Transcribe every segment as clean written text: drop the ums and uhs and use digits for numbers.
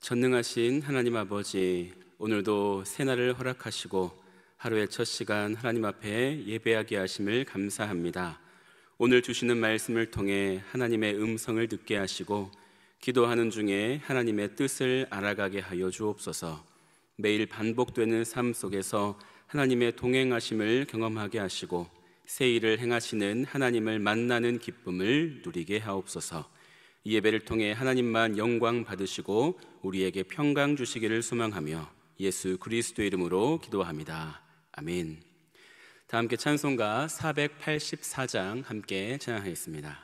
전능하신 하나님 아버지, 오늘도 새날을 허락하시고 하루의 첫 시간 하나님 앞에 예배하게 하심을 감사합니다. 오늘 주시는 말씀을 통해 하나님의 음성을 듣게 하시고 기도하는 중에 하나님의 뜻을 알아가게 하여 주옵소서. 매일 반복되는 삶 속에서 하나님의 동행하심을 경험하게 하시고 새 일을 행하시는 하나님을 만나는 기쁨을 누리게 하옵소서. 이 예배를 통해 하나님만 영광 받으시고 우리에게 평강 주시기를 소망하며 예수 그리스도의 이름으로 기도합니다. 아멘. 다 함께 찬송가 484장 함께 찬양하겠습니다.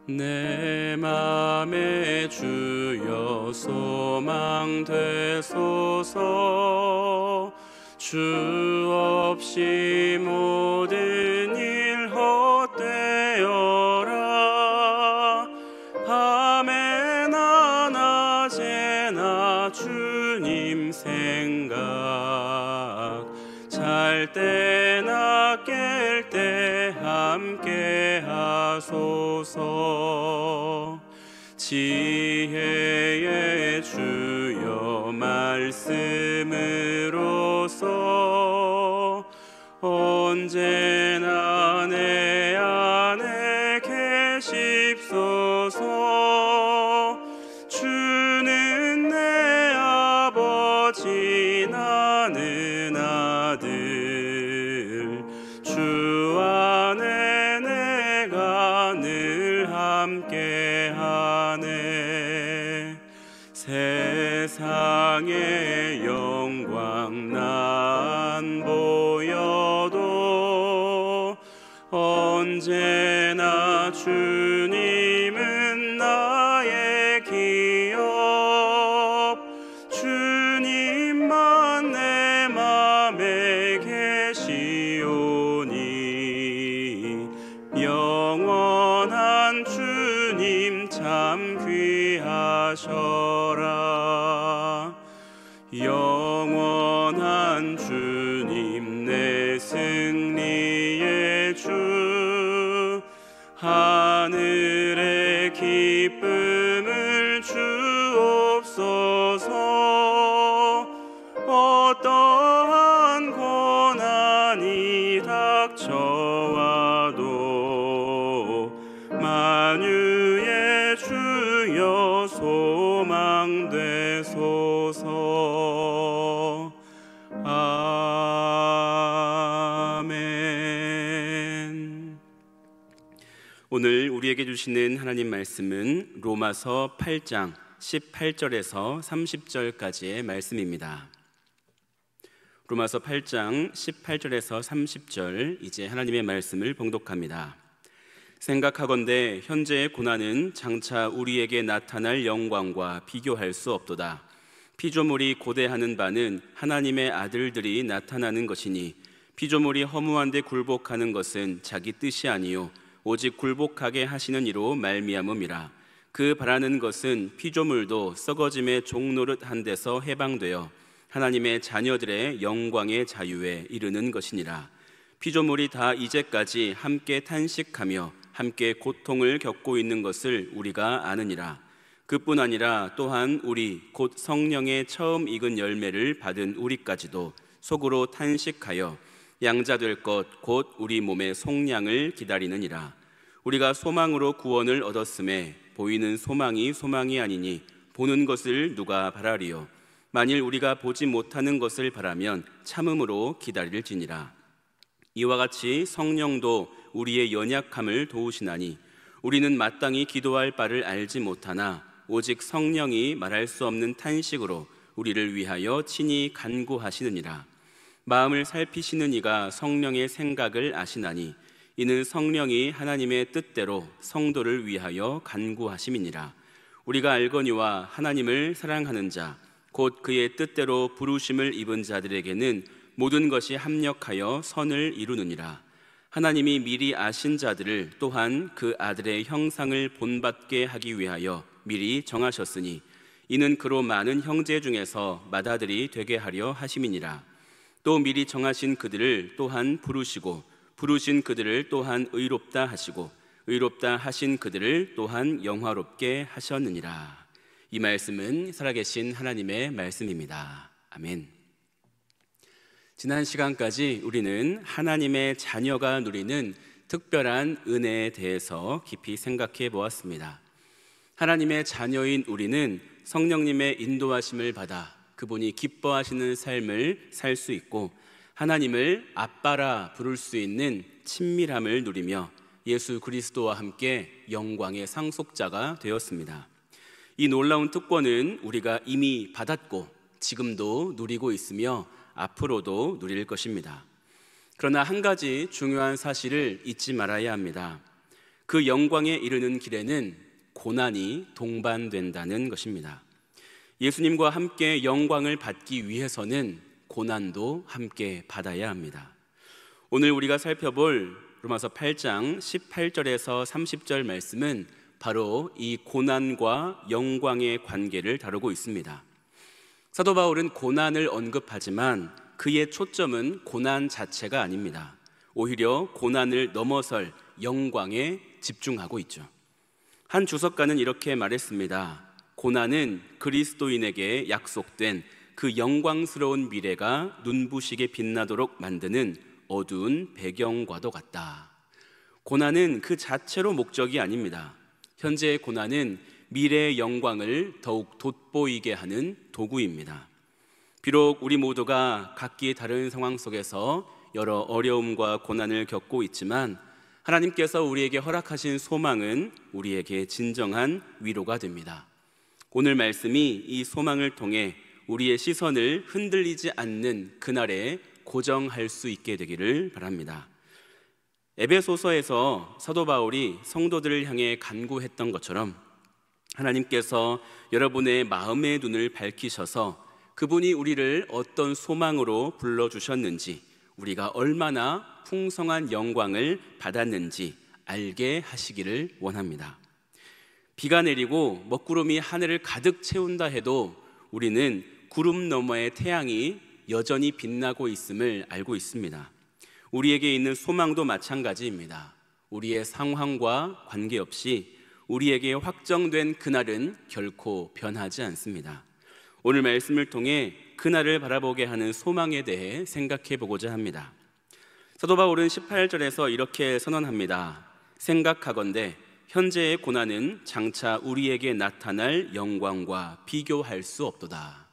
내 맘에 주여 소망 되소서. 주 없이 모든 일 헛되어라. 밤에나 낮에나 주님 생각, 잘 때나 깰 때 함께 하소서. 지혜의 주여 말씀으로써 언제나 내 안에 계십소서. 주는 내 아버지 나는 아들, 주 안에 내가 늘 함께하네. 세상의 영광 난 보여도 언제나 주님은 나의 기업. 주님만 내 맘에 계시오니 영원한 주님 참 귀하셔라. 영원한 주님 내 승리의 주, 하늘의 기쁨을 주옵소서. 어떠한 고난이 닥쳐와도 만유의 주여 소망 되소서. 아멘. 오늘 우리에게 주시는 하나님 말씀은 로마서 8장 18절에서 30절까지의 말씀입니다. 로마서 8장 18절에서 30절, 이제 하나님의 말씀을 봉독합니다. 생각하건대 현재의 고난은 장차 우리에게 나타날 영광과 비교할 수 없도다. 피조물이 고대하는 바는 하나님의 아들들이 나타나는 것이니 피조물이 허무한데 굴복하는 것은 자기 뜻이 아니요 오직 굴복하게 하시는 이로 말미암음이라. 그 바라는 것은 피조물도 썩어짐의 종노릇한 데서 해방되어 하나님의 자녀들의 영광의 자유에 이르는 것이니라. 피조물이 다 이제까지 함께 탄식하며 함께 고통을 겪고 있는 것을 우리가 아느니라. 그뿐 아니라 또한 우리 곧 성령의 처음 익은 열매를 받은 우리까지도 속으로 탄식하여 양자될 것 곧 우리 몸의 속량을 기다리느니라. 우리가 소망으로 구원을 얻었음에 보이는 소망이 소망이 아니니 보는 것을 누가 바라리요. 만일 우리가 보지 못하는 것을 바라면 참음으로 기다릴지니라. 이와 같이 성령도 우리의 연약함을 도우시나니 우리는 마땅히 기도할 바를 알지 못하나 오직 성령이 말할 수 없는 탄식으로 우리를 위하여 친히 간구하시느니라. 마음을 살피시는 이가 성령의 생각을 아시나니 이는 성령이 하나님의 뜻대로 성도를 위하여 간구하심이니라. 우리가 알거니와 하나님을 사랑하는 자 곧 그의 뜻대로 부르심을 입은 자들에게는 모든 것이 합력하여 선을 이루느니라. 하나님이 미리 아신 자들을 또한 그 아들의 형상을 본받게 하기 위하여 미리 정하셨으니 이는 그로 많은 형제 중에서 맏아들이 되게 하려 하심이니라. 또 미리 정하신 그들을 또한 부르시고 부르신 그들을 또한 의롭다 하시고 의롭다 하신 그들을 또한 영화롭게 하셨느니라. 이 말씀은 살아계신 하나님의 말씀입니다. 아멘. 지난 시간까지 우리는 하나님의 자녀가 누리는 특별한 은혜에 대해서 깊이 생각해 보았습니다. 하나님의 자녀인 우리는 성령님의 인도하심을 받아 그분이 기뻐하시는 삶을 살 수 있고 하나님을 아빠라 부를 수 있는 친밀함을 누리며 예수 그리스도와 함께 영광의 상속자가 되었습니다. 이 놀라운 특권은 우리가 이미 받았고 지금도 누리고 있으며 앞으로도 누릴 것입니다. 그러나 한 가지 중요한 사실을 잊지 말아야 합니다. 그 영광에 이르는 길에는 고난이 동반된다는 것입니다. 예수님과 함께 영광을 받기 위해서는 고난도 함께 받아야 합니다. 오늘 우리가 살펴볼 로마서 8장 18절에서 30절 말씀은 바로 이 고난과 영광의 관계를 다루고 있습니다. 사도 바울은 고난을 언급하지만 그의 초점은 고난 자체가 아닙니다. 오히려 고난을 넘어설 영광에 집중하고 있죠. 한 주석가는 이렇게 말했습니다. 고난은 그리스도인에게 약속된 그 영광스러운 미래가 눈부시게 빛나도록 만드는 어두운 배경과도 같다. 고난은 그 자체로 목적이 아닙니다. 현재의 고난은 미래의 영광을 더욱 돋보이게 하는 도구입니다. 비록 우리 모두가 각기 다른 상황 속에서 여러 어려움과 고난을 겪고 있지만 하나님께서 우리에게 허락하신 소망은 우리에게 진정한 위로가 됩니다. 오늘 말씀이 이 소망을 통해 우리의 시선을 흔들리지 않는 그날에 고정할 수 있게 되기를 바랍니다. 에베소서에서 사도 바울이 성도들을 향해 간구했던 것처럼 하나님께서 여러분의 마음의 눈을 밝히셔서 그분이 우리를 어떤 소망으로 불러주셨는지, 우리가 얼마나 풍성한 영광을 받았는지 알게 하시기를 원합니다. 비가 내리고 먹구름이 하늘을 가득 채운다 해도 우리는 구름 너머의 태양이 여전히 빛나고 있음을 알고 있습니다. 우리에게 있는 소망도 마찬가지입니다. 우리의 상황과 관계없이 우리에게 확정된 그날은 결코 변하지 않습니다. 오늘 말씀을 통해 그날을 바라보게 하는 소망에 대해 생각해 보고자 합니다. 사도 바울은 18절에서 이렇게 선언합니다. 생각하건대 현재의 고난은 장차 우리에게 나타날 영광과 비교할 수 없도다.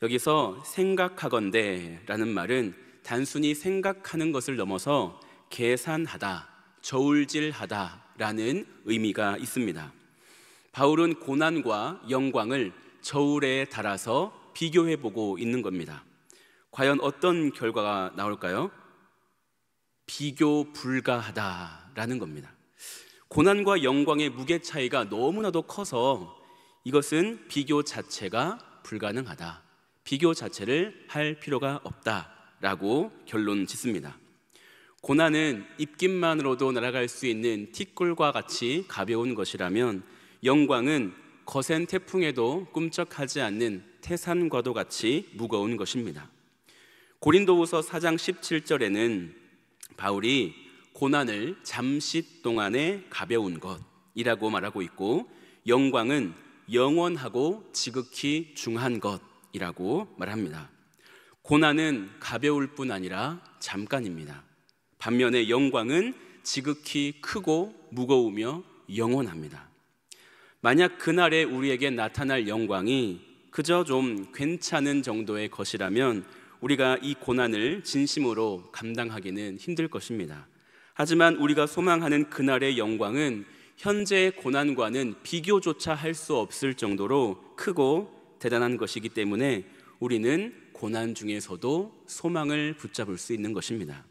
여기서 생각하건대라는 말은 단순히 생각하는 것을 넘어서 계산하다, 저울질하다라는 의미가 있습니다. 바울은 고난과 영광을 저울에 달아서 비교해보고 있는 겁니다. 과연 어떤 결과가 나올까요? 비교 불가하다라는 겁니다. 고난과 영광의 무게 차이가 너무나도 커서 이것은 비교 자체가 불가능하다, 비교 자체를 할 필요가 없다라고 결론 짓습니다. 고난은 입김만으로도 날아갈 수 있는 티끌과 같이 가벼운 것이라면 영광은 거센 태풍에도 꿈쩍하지 않는 태산과도 같이 무거운 것입니다. 고린도후서 4장 17절에는 바울이 고난을 잠시 동안의 가벼운 것이라고 말하고 있고 영광은 영원하고 지극히 중한 것이라고 말합니다. 고난은 가벼울 뿐 아니라 잠깐입니다. 반면에 영광은 지극히 크고 무거우며 영원합니다. 만약 그날에 우리에게 나타날 영광이 그저 좀 괜찮은 정도의 것이라면 우리가 이 고난을 진심으로 감당하기는 힘들 것입니다. 하지만 우리가 소망하는 그날의 영광은 현재의 고난과는 비교조차 할 수 없을 정도로 크고 대단한 것이기 때문에 우리는 고난 중에서도 소망을 붙잡을 수 있는 것입니다.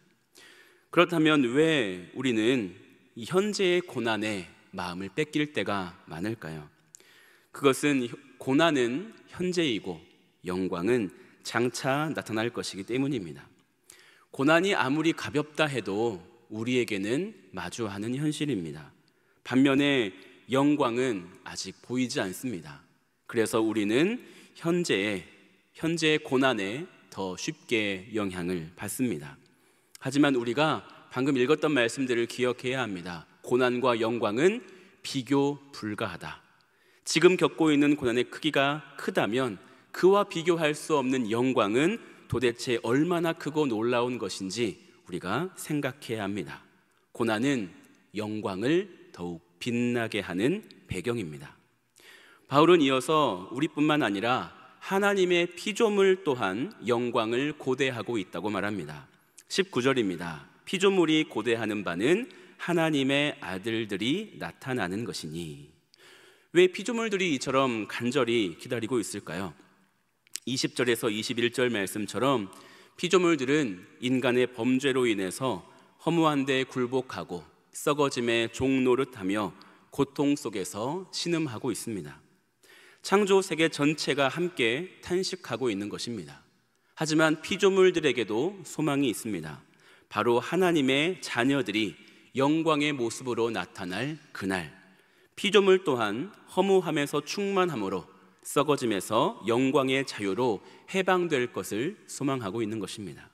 그렇다면 왜 우리는 이 현재의 고난에 마음을 뺏길 때가 많을까요? 그것은 고난은 현재이고 영광은 장차 나타날 것이기 때문입니다. 고난이 아무리 가볍다 해도 우리에게는 마주하는 현실입니다. 반면에 영광은 아직 보이지 않습니다. 그래서 우리는 현재의 고난에 더 쉽게 영향을 받습니다. 하지만 우리가 방금 읽었던 말씀들을 기억해야 합니다. 고난과 영광은 비교 불가하다. 지금 겪고 있는 고난의 크기가 크다면 그와 비교할 수 없는 영광은 도대체 얼마나 크고 놀라운 것인지 우리가 생각해야 합니다. 고난은 영광을 더욱 빛나게 하는 배경입니다. 바울은 이어서 우리뿐만 아니라 하나님의 피조물 또한 영광을 고대하고 있다고 말합니다. 19절입니다. 피조물이 고대하는 바는 하나님의 아들들이 나타나는 것이니. 왜 피조물들이 이처럼 간절히 기다리고 있을까요? 20절에서 21절 말씀처럼 피조물들은 인간의 범죄로 인해서 허무한 데 굴복하고 썩어짐의 종노릇하며 고통 속에서 신음하고 있습니다. 창조 세계 전체가 함께 탄식하고 있는 것입니다. 하지만 피조물들에게도 소망이 있습니다. 바로 하나님의 자녀들이 영광의 모습으로 나타날 그날, 피조물 또한 허무함에서 충만함으로 썩어짐에서 영광의 자유로 해방될 것을 소망하고 있는 것입니다.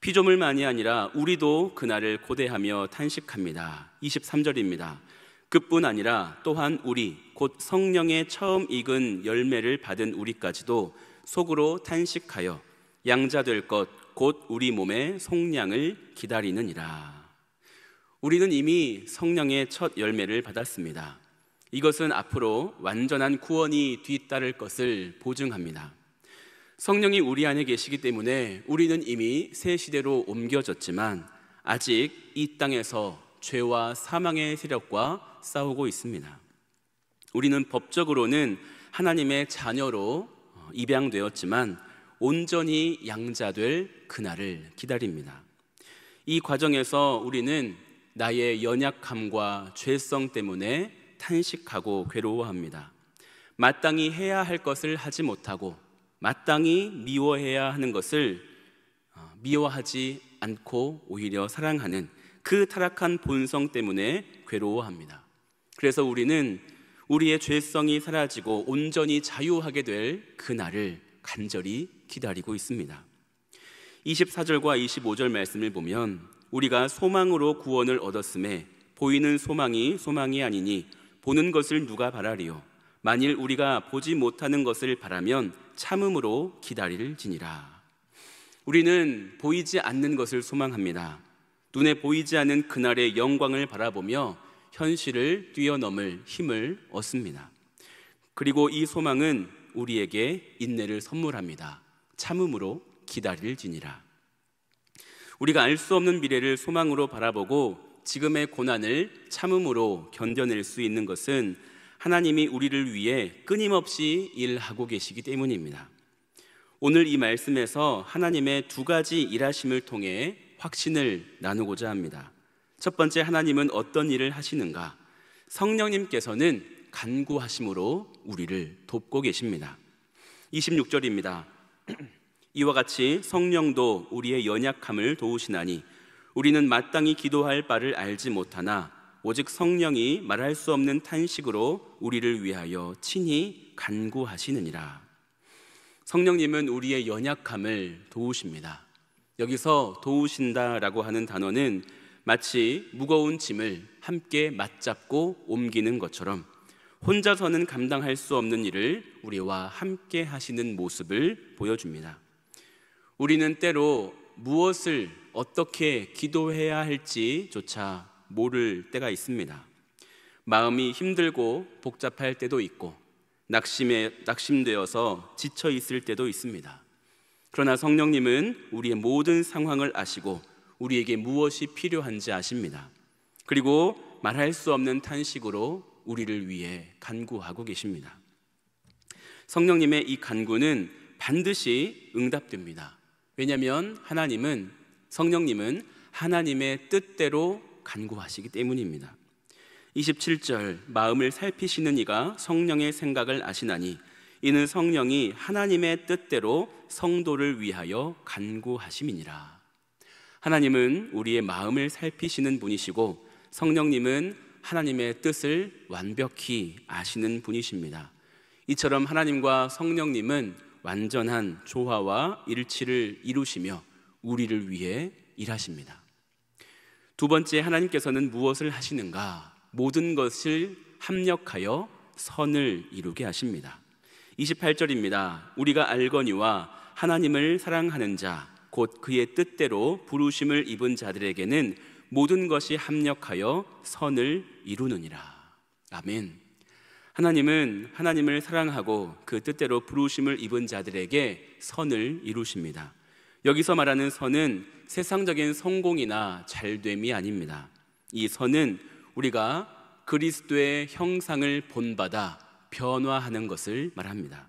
피조물만이 아니라 우리도 그날을 고대하며 탄식합니다. 23절입니다. 그뿐 아니라 또한 우리 곧 성령의 처음 익은 열매를 받은 우리까지도 속으로 탄식하여 양자될 것 곧 우리 몸의 속량을 기다리느니라. 우리는 이미 성령의 첫 열매를 받았습니다. 이것은 앞으로 완전한 구원이 뒤따를 것을 보증합니다. 성령이 우리 안에 계시기 때문에 우리는 이미 새 시대로 옮겨졌지만 아직 이 땅에서 죄와 사망의 세력과 싸우고 있습니다. 우리는 법적으로는 하나님의 자녀로 입양되었지만 온전히 양자될 그날을 기다립니다. 이 과정에서 우리는 나의 연약함과 죄성 때문에 탄식하고 괴로워합니다. 마땅히 해야 할 것을 하지 못하고 마땅히 미워해야 하는 것을 미워하지 않고 오히려 사랑하는 그 타락한 본성 때문에 괴로워합니다. 그래서 우리는 우리의 죄성이 사라지고 온전히 자유하게 될 그날을 간절히 기다리고 있습니다. 24절과 25절 말씀을 보면 우리가 소망으로 구원을 얻었음에 보이는 소망이 소망이 아니니 보는 것을 누가 바라리요? 만일 우리가 보지 못하는 것을 바라면 참음으로 기다릴지니라. 우리는 보이지 않는 것을 소망합니다. 눈에 보이지 않는 그날의 영광을 바라보며 현실을 뛰어넘을 힘을 얻습니다. 그리고 이 소망은 우리에게 인내를 선물합니다. 참음으로 기다릴지니라. 우리가 알 수 없는 미래를 소망으로 바라보고 지금의 고난을 참음으로 견뎌낼 수 있는 것은 하나님이 우리를 위해 끊임없이 일하고 계시기 때문입니다. 오늘 이 말씀에서 하나님의 두 가지 일하심을 통해 확신을 나누고자 합니다. 첫 번째, 하나님은 어떤 일을 하시는가? 성령님께서는 간구하심으로 우리를 돕고 계십니다. 26절입니다. 이와 같이 성령도 우리의 연약함을 도우시나니 우리는 마땅히 기도할 바를 알지 못하나 오직 성령이 말할 수 없는 탄식으로 우리를 위하여 친히 간구하시느니라. 성령님은 우리의 연약함을 도우십니다. 여기서 도우신다라고 하는 단어는 마치 무거운 짐을 함께 맞잡고 옮기는 것처럼 혼자서는 감당할 수 없는 일을 우리와 함께 하시는 모습을 보여줍니다. 우리는 때로 무엇을 어떻게 기도해야 할지조차 모를 때가 있습니다. 마음이 힘들고 복잡할 때도 있고 낙심되어서 지쳐 있을 때도 있습니다. 그러나 성령님은 우리의 모든 상황을 아시고 우리에게 무엇이 필요한지 아십니다. 그리고 말할 수 없는 탄식으로 우리를 위해 간구하고 계십니다. 성령님의 이 간구는 반드시 응답됩니다. 왜냐하면 성령님은 하나님의 뜻대로 간구하시기 때문입니다. 27절, 마음을 살피시는 이가 성령의 생각을 아시나니 이는 성령이 하나님의 뜻대로 성도를 위하여 간구하심이니라. 하나님은 우리의 마음을 살피시는 분이시고 성령님은 하나님의 뜻을 완벽히 아시는 분이십니다. 이처럼 하나님과 성령님은 완전한 조화와 일치를 이루시며 우리를 위해 일하십니다. 두 번째, 하나님께서는 무엇을 하시는가? 모든 것을 합력하여 선을 이루게 하십니다. 28절입니다. 우리가 알거니와 하나님을 사랑하는 자, 곧 그의 뜻대로 부르심을 입은 자들에게는 모든 것이 합력하여 선을 이루느니라. 아멘. 하나님은 하나님을 사랑하고 그 뜻대로 부르심을 입은 자들에게 선을 이루십니다. 여기서 말하는 선은 세상적인 성공이나 잘됨이 아닙니다. 이 선은 우리가 그리스도의 형상을 본받아 변화하는 것을 말합니다.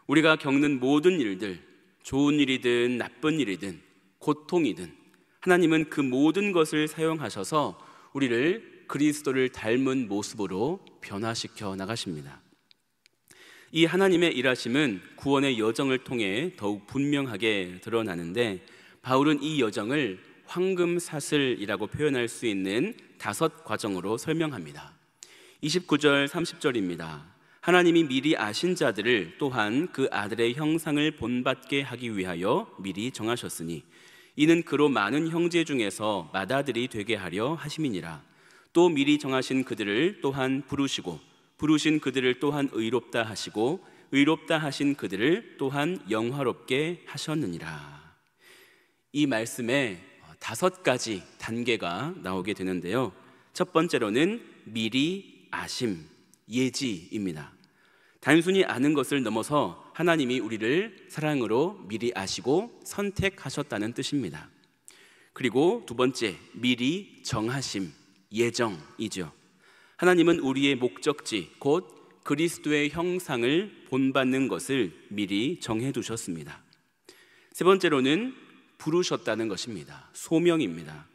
우리가 겪는 모든 일들, 좋은 일이든 나쁜 일이든 고통이든 하나님은 그 모든 것을 사용하셔서 우리를 그리스도를 닮은 모습으로 변화시켜 나가십니다. 이 하나님의 일하심은 구원의 여정을 통해 더욱 분명하게 드러나는데, 바울은 이 여정을 황금사슬이라고 표현할 수 있는 5과정으로 설명합니다. 29절 30절입니다. 하나님이 미리 아신 자들을 또한 그 아들의 형상을 본받게 하기 위하여 미리 정하셨으니 이는 그로 많은 형제 중에서 맏아들이 되게 하려 하심이니라. 또 미리 정하신 그들을 또한 부르시고 부르신 그들을 또한 의롭다 하시고 의롭다 하신 그들을 또한 영화롭게 하셨느니라. 이 말씀에 5가지 단계가 나오게 되는데요. 첫 번째로는 미리 아심, 예지입니다. 단순히 아는 것을 넘어서 하나님이 우리를 사랑으로 미리 아시고 선택하셨다는 뜻입니다. 그리고 두 번째, 미리 정하심, 예정이죠. 하나님은 우리의 목적지, 곧 그리스도의 형상을 본받는 것을 미리 정해두셨습니다. 세 번째로는 부르셨다는 것입니다. 소명입니다.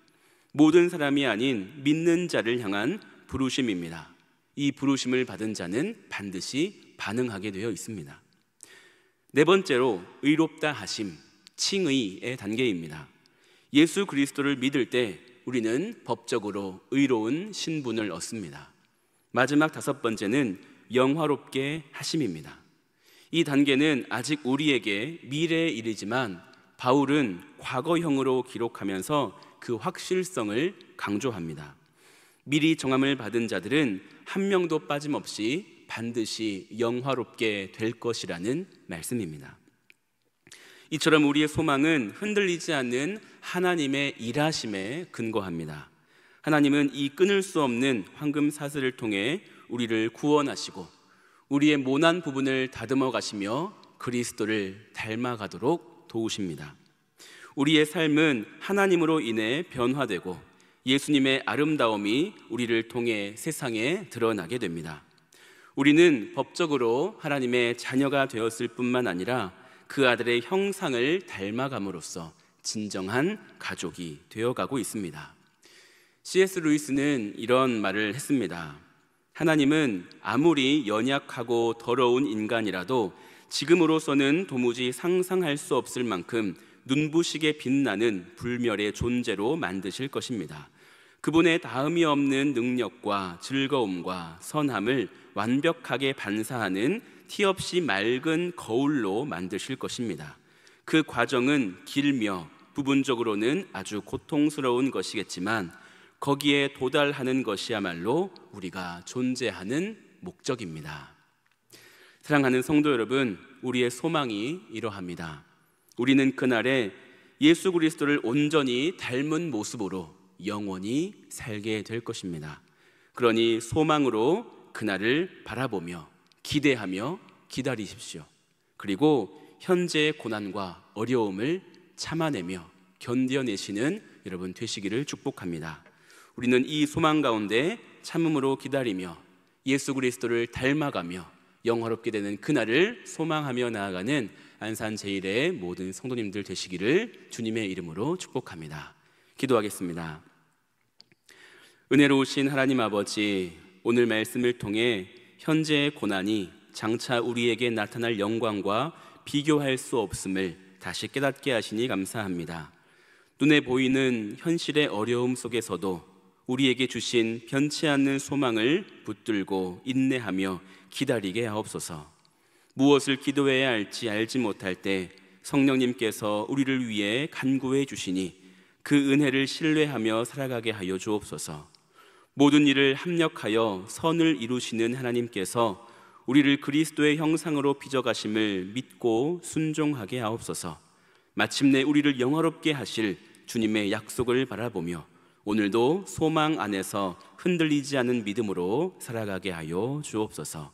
모든 사람이 아닌 믿는 자를 향한 부르심입니다. 이 부르심을 받은 자는 반드시 반응하게 되어 있습니다. 네 번째로 의롭다 하심, 칭의의 단계입니다. 예수 그리스도를 믿을 때 우리는 법적으로 의로운 신분을 얻습니다. 마지막 5번째는 영화롭게 하심입니다. 이 단계는 아직 우리에게 미래의 일이지만 바울은 과거형으로 기록하면서 그 확실성을 강조합니다. 미리 정함을 받은 자들은 한 명도 빠짐없이 반드시 영화롭게 될 것이라는 말씀입니다. 이처럼 우리의 소망은 흔들리지 않는 하나님의 일하심에 근거합니다. 하나님은 이 끊을 수 없는 황금사슬을 통해 우리를 구원하시고 우리의 모난 부분을 다듬어 가시며 그리스도를 닮아가도록 도우십니다. 우리의 삶은 하나님으로 인해 변화되고 예수님의 아름다움이 우리를 통해 세상에 드러나게 됩니다. 우리는 법적으로 하나님의 자녀가 되었을 뿐만 아니라 그 아들의 형상을 닮아감으로써 진정한 가족이 되어가고 있습니다. C.S. 루이스는 이런 말을 했습니다. 하나님은 아무리 연약하고 더러운 인간이라도 지금으로서는 도무지 상상할 수 없을 만큼 눈부시게 빛나는 불멸의 존재로 만드실 것입니다. 그분의 다음이 없는 능력과 즐거움과 선함을 완벽하게 반사하는 티 없이 맑은 거울로 만드실 것입니다. 그 과정은 길며 부분적으로는 아주 고통스러운 것이겠지만 거기에 도달하는 것이야말로 우리가 존재하는 목적입니다. 사랑하는 성도 여러분, 우리의 소망이 이러합니다. 우리는 그날에 예수 그리스도를 온전히 닮은 모습으로 영원히 살게 될 것입니다. 그러니 소망으로 그날을 바라보며 기대하며 기다리십시오. 그리고 현재의 고난과 어려움을 참아내며 견뎌내시는 여러분 되시기를 축복합니다. 우리는 이 소망 가운데 참음으로 기다리며 예수 그리스도를 닮아가며 영화롭게 되는 그날을 소망하며 나아가는 안산제일의 모든 성도님들 되시기를 주님의 이름으로 축복합니다. 기도하겠습니다. 은혜로우신 하나님 아버지, 오늘 말씀을 통해 현재의 고난이 장차 우리에게 나타날 영광과 비교할 수 없음을 다시 깨닫게 하시니 감사합니다. 눈에 보이는 현실의 어려움 속에서도 우리에게 주신 변치 않는 소망을 붙들고 인내하며 기다리게 하옵소서. 무엇을 기도해야 할지 알지 못할 때 성령님께서 우리를 위해 간구해 주시니 그 은혜를 신뢰하며 살아가게 하여 주옵소서. 모든 일을 합력하여 선을 이루시는 하나님께서 우리를 그리스도의 형상으로 빚어가심을 믿고 순종하게 하옵소서. 마침내 우리를 영화롭게 하실 주님의 약속을 바라보며 오늘도 소망 안에서 흔들리지 않는 믿음으로 살아가게 하여 주옵소서.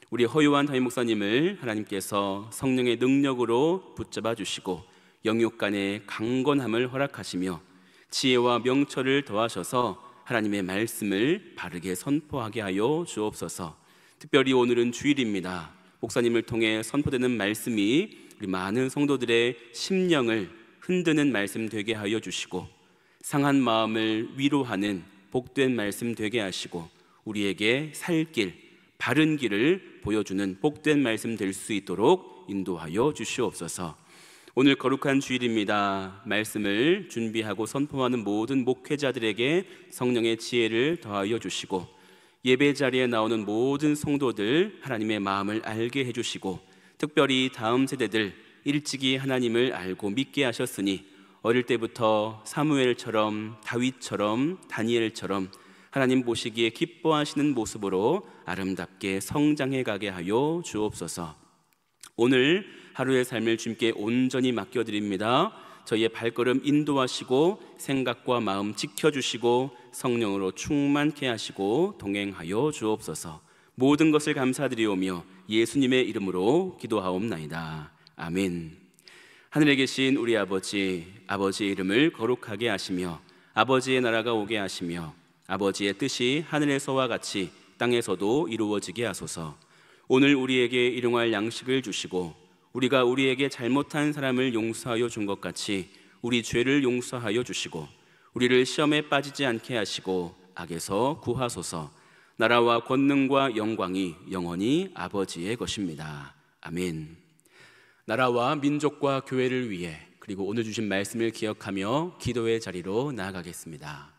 우리 허요한 담임 목사님을 하나님께서 성령의 능력으로 붙잡아 주시고 영육간의 강건함을 허락하시며 지혜와 명철을 더하셔서 하나님의 말씀을 바르게 선포하게 하여 주옵소서. 특별히 오늘은 주일입니다. 목사님을 통해 선포되는 말씀이 우리 많은 성도들의 심령을 흔드는 말씀 되게 하여 주시고 상한 마음을 위로하는 복된 말씀 되게 하시고 우리에게 살 길, 바른 길을 보여주는 복된 말씀 될 수 있도록 인도하여 주시옵소서. 오늘 거룩한 주일입니다. 말씀을 준비하고 선포하는 모든 목회자들에게 성령의 지혜를 더하여 주시고 예배 자리에 나오는 모든 성도들 하나님의 마음을 알게 해주시고 특별히 다음 세대들 일찍이 하나님을 알고 믿게 하셨으니 어릴 때부터 사무엘처럼 다윗처럼 다니엘처럼 하나님 보시기에 기뻐하시는 모습으로 아름답게 성장해 가게 하여 주옵소서. 오늘 하루의 삶을 주님께 온전히 맡겨드립니다. 저희의 발걸음 인도하시고 생각과 마음 지켜주시고 성령으로 충만케 하시고 동행하여 주옵소서. 모든 것을 감사드리오며 예수님의 이름으로 기도하옵나이다. 아멘. 하늘에 계신 우리 아버지, 아버지의 이름을 거룩하게 하시며 아버지의 나라가 오게 하시며 아버지의 뜻이 하늘에서와 같이 땅에서도 이루어지게 하소서. 오늘 우리에게 일용할 양식을 주시고 우리가 우리에게 잘못한 사람을 용서하여 준 것 같이 우리 죄를 용서하여 주시고 우리를 시험에 빠지지 않게 하시고 악에서 구하소서. 나라와 권능과 영광이 영원히 아버지의 것입니다. 아멘. 나라와 민족과 교회를 위해 그리고 오늘 주신 말씀을 기억하며 기도의 자리로 나아가겠습니다.